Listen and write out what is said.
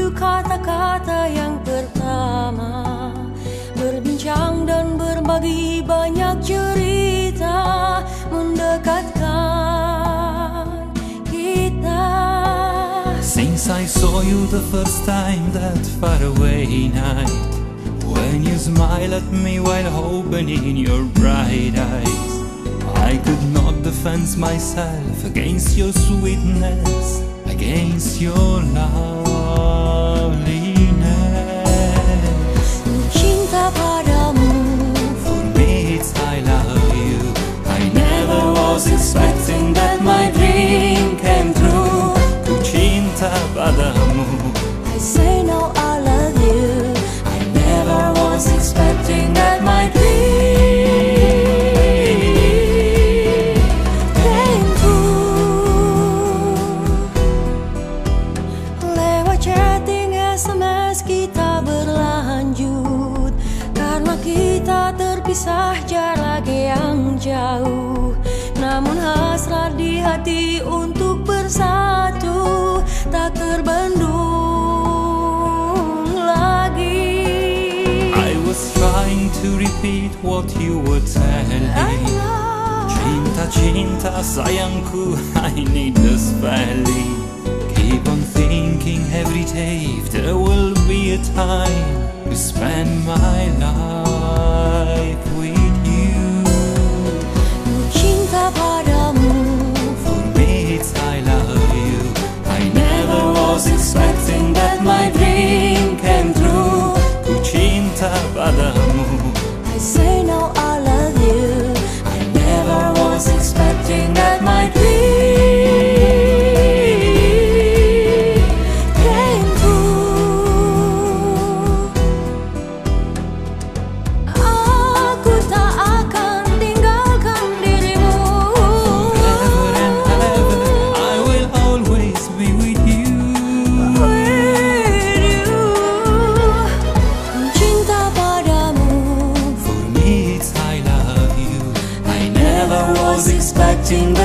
itu kata-kata yang pertama, berbincang dan berbagi banyak cerita, mendekatkan kita. Since I saw you the first time that far away night, when you smile at me while opening your bright eyes, I could not defend myself against your sweetness, against your loveliness. Ku cinta padamu, For me it's I love you. I never was expecting that my dream came true. Ku cinta padamu. I say now I love you. I never was expecting that my dream came true. Lewat chatting SMS kita berlanjut, karena kita terpisah jarak yang jauh. Namun hasrat di hati untuk bersatu tak terbendung lagi. I was trying to repeat what you were telling. Cinta, cinta, sayangku, I need the spelling. Keep on thinking every day if there will be a time to spend my life with you. Ku cinta padamu, For me it's I love you. I never was expecting that my dream came true. Ku cinta padamu. I say now I love you. I never was expecting that my dream came true. Aku tak akan tinggalkan dirimu. Forever and ever, I will always be with you. With you. Ku cinta padamu. For me it's I love you. I never was expecting